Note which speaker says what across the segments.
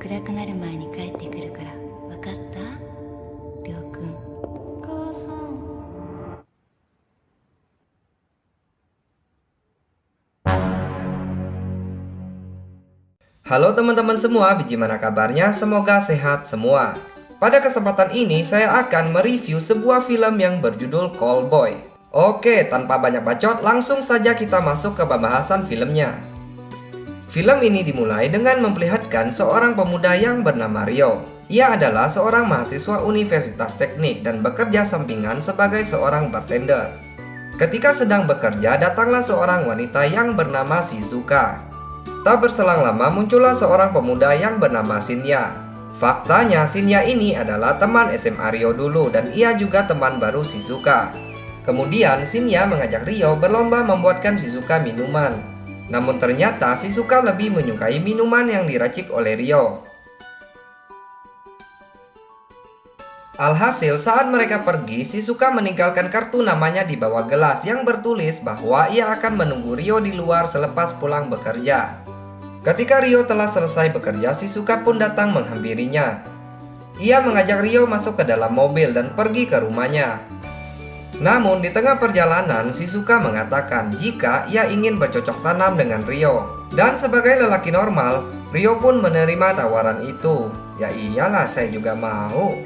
Speaker 1: 暗くなる前に帰ってくるから分かった？りょうくん。母さん。
Speaker 2: Halo teman-teman semua, bagaimana kabarnya? Semoga sehat semua. Pada kesempatan ini saya akan mereview sebuah film yang berjudul Callboy. Oke, tanpa banyak bacot, langsung saja kita masuk ke pembahasan filmnya. Film ini dimulai dengan memperlihatkan seorang pemuda yang bernama Rio. Ia adalah seorang mahasiswa Universitas Teknik dan bekerja sampingan sebagai seorang bartender. Ketika sedang bekerja, datanglah seorang wanita yang bernama Shizuka. Tak berselang lama muncullah seorang pemuda yang bernama Shinya. Faktanya Shinya ini adalah teman SMA Rio dulu dan ia juga teman baru Shizuka. Kemudian Shinya mengajak Rio berlomba membuatkan Shizuka minuman. Namun ternyata Shizuka lebih menyukai minuman yang diracik oleh Rio. Alhasil saat mereka pergi, Shizuka meninggalkan kartu namanya di bawah gelas yang bertulis bahwa ia akan menunggu Rio di luar selepas pulang bekerja. Ketika Rio telah selesai bekerja, Shizuka pun datang menghampirinya. Ia mengajak Rio masuk ke dalam mobil dan pergi ke rumahnya. Namun di tengah perjalanan, Shizuka mengatakan jika ia ingin bercocok tanam dengan Rio. Dan sebagai lelaki normal, Rio pun menerima tawaran itu. Ya iyalah, saya juga mau.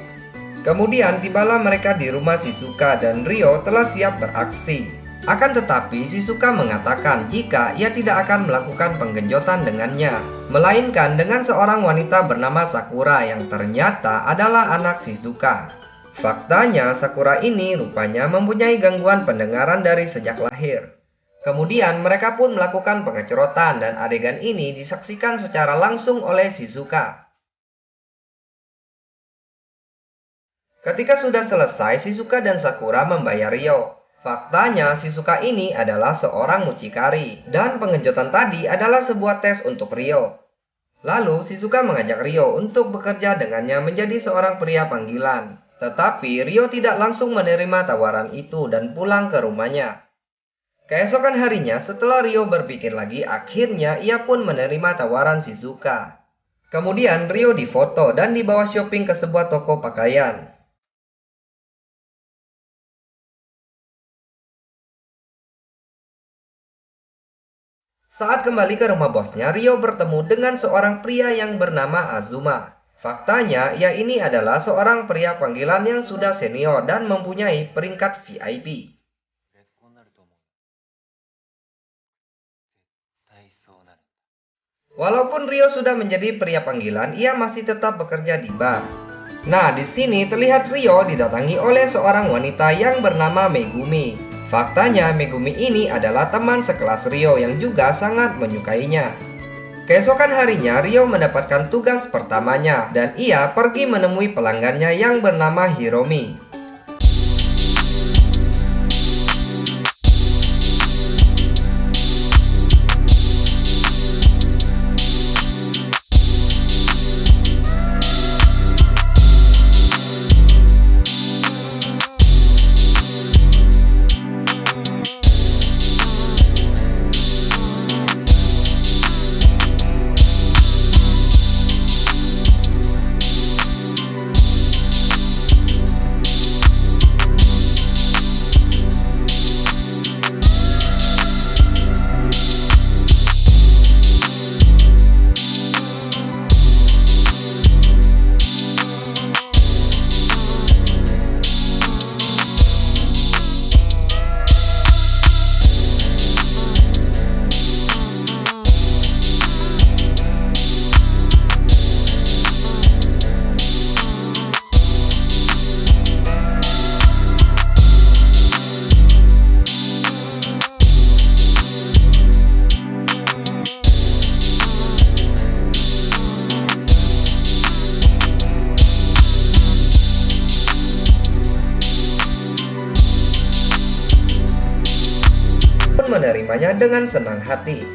Speaker 2: Kemudian tibalah mereka di rumah Shizuka dan Rio telah siap beraksi. Akan tetapi Shizuka mengatakan jika ia tidak akan melakukan penggenjotan dengannya, melainkan dengan seorang wanita bernama Sakura yang ternyata adalah anak Shizuka. Faktanya Sakura ini rupanya mempunyai gangguan pendengaran dari sejak lahir. Kemudian mereka pun melakukan pengecerotan dan adegan ini disaksikan secara langsung oleh Shizuka. Ketika sudah selesai, Shizuka dan Sakura membayar Rio. Faktanya Shizuka ini adalah seorang mucikari dan pengenjotan tadi adalah sebuah tes untuk Rio. Lalu Shizuka mengajak Rio untuk bekerja dengannya menjadi seorang pria panggilan. Tetapi Rio tidak langsung menerima tawaran itu dan pulang ke rumahnya. Keesokan harinya setelah Rio berpikir lagi, akhirnya ia pun menerima tawaran Shizuka. Kemudian Rio difoto dan dibawa shopping ke sebuah toko pakaian. Saat kembali ke rumah bosnya, Rio bertemu dengan seorang pria yang bernama Azuma. Faktanya, ia ini adalah seorang pria panggilan yang sudah senior dan mempunyai peringkat VIP. Walaupun Rio sudah menjadi pria panggilan, ia masih tetap bekerja di bar. Nah, di sini terlihat Rio didatangi oleh seorang wanita yang bernama Megumi. Faktanya, Megumi ini adalah teman sekelas Rio yang juga sangat menyukainya. Keesokan harinya, Rio mendapatkan tugas pertamanya dan ia pergi menemui pelanggannya yang bernama Hiromi. Menerimanya dengan senang hati.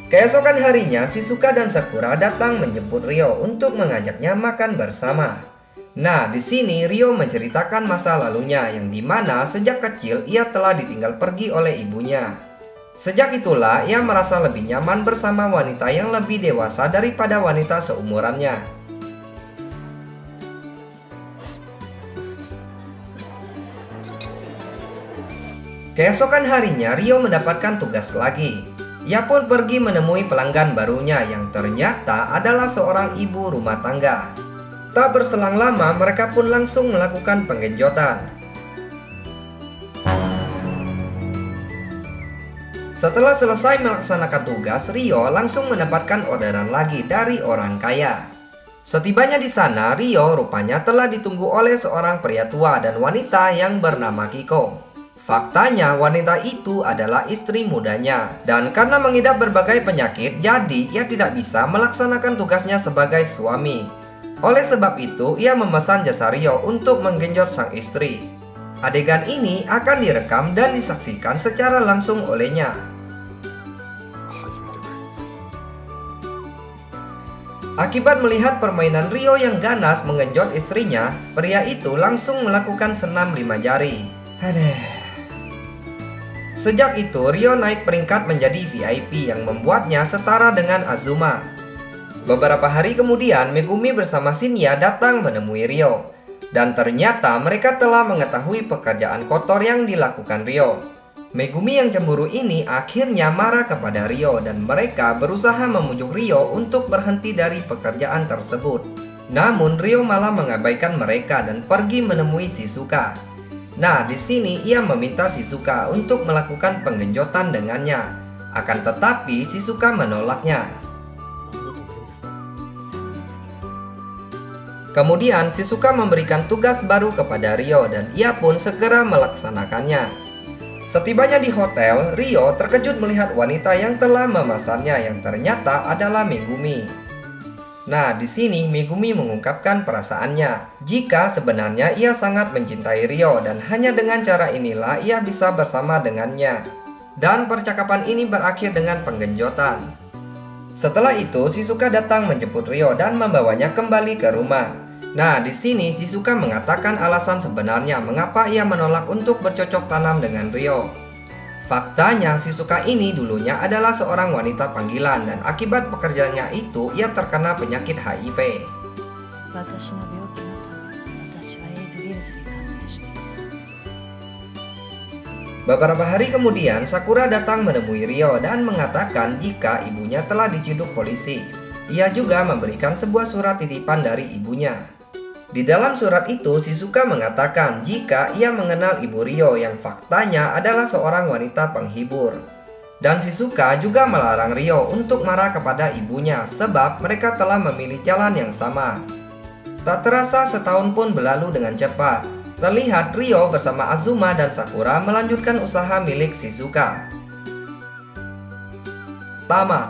Speaker 2: Keesokan harinya, Shizuka dan Sakura datang menjemput Rio untuk mengajaknya makan bersama. Nah, di sini Rio menceritakan masa lalunya yang dimana sejak kecil ia telah ditinggal pergi oleh ibunya. Sejak itulah ia merasa lebih nyaman bersama wanita yang lebih dewasa daripada wanita seumurannya. Keesokan harinya Rio mendapatkan tugas lagi. Ia pun pergi menemui pelanggan barunya yang ternyata adalah seorang ibu rumah tangga. Tak berselang lama mereka pun langsung melakukan penggenjotan. Setelah selesai melaksanakan tugas, Rio langsung mendapatkan orderan lagi dari orang kaya. Setibanya di sana, Rio rupanya telah ditunggu oleh seorang pria tua dan wanita yang bernama Kiko. Faktanya wanita itu adalah istri mudanya, dan karena mengidap berbagai penyakit, jadi ia tidak bisa melaksanakan tugasnya sebagai suami. Oleh sebab itu, ia memesan jasa Rio untuk menggenjot sang istri. Adegan ini akan direkam dan disaksikan secara langsung olehnya. Akibat melihat permainan Rio yang ganas menggenjot istrinya, pria itu langsung melakukan senam 5 jari. Sejak itu, Rio naik peringkat menjadi VIP yang membuatnya setara dengan Azuma. Beberapa hari kemudian, Megumi bersama Shinya datang menemui Rio. Dan ternyata mereka telah mengetahui pekerjaan kotor yang dilakukan Rio. Megumi yang cemburu ini akhirnya marah kepada Rio dan mereka berusaha memujuk Rio untuk berhenti dari pekerjaan tersebut. Namun Rio malah mengabaikan mereka dan pergi menemui Shizuka. Nah, di sini ia meminta Shizuka untuk melakukan penggenjotan dengannya. Akan tetapi Shizuka menolaknya. Kemudian Shizuka memberikan tugas baru kepada Rio dan ia pun segera melaksanakannya. Setibanya di hotel, Rio terkejut melihat wanita yang telah memesannya yang ternyata adalah Megumi. Nah, di sini Megumi mengungkapkan perasaannya jika sebenarnya ia sangat mencintai Rio dan hanya dengan cara inilah ia bisa bersama dengannya. Dan percakapan ini berakhir dengan penggenjotan. Setelah itu, Shizuka datang menjemput Rio dan membawanya kembali ke rumah. Nah, di sini Shizuka mengatakan alasan sebenarnya mengapa ia menolak untuk bercocok tanam dengan Rio. Faktanya, Shizuka ini dulunya adalah seorang wanita panggilan dan akibat pekerjaannya itu ia terkena penyakit HIV. Beberapa hari kemudian, Sakura datang menemui Rio dan mengatakan jika ibunya telah diciduk polisi. Ia juga memberikan sebuah surat titipan dari ibunya. Di dalam surat itu, Shizuka mengatakan jika ia mengenal ibu Rio yang faktanya adalah seorang wanita penghibur. Dan Shizuka juga melarang Rio untuk marah kepada ibunya sebab mereka telah memilih jalan yang sama. Tak terasa setahun pun berlalu dengan cepat. Terlihat Rio bersama Azuma dan Sakura melanjutkan usaha milik Shizuka. Tamat.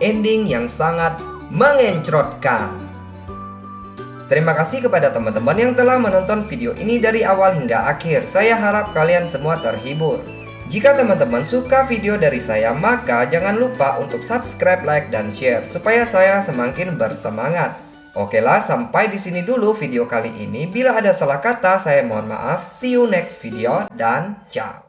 Speaker 2: Ending yang sangat mengencrotkan. Terima kasih kepada teman-teman yang telah menonton video ini dari awal hingga akhir. Saya harap kalian semua terhibur. Jika teman-teman suka video dari saya, maka jangan lupa untuk subscribe, like, dan share supaya saya semakin bersemangat. Oke lah, sampai di sini dulu video kali ini. Bila ada salah kata, saya mohon maaf. See you next video dan ciao.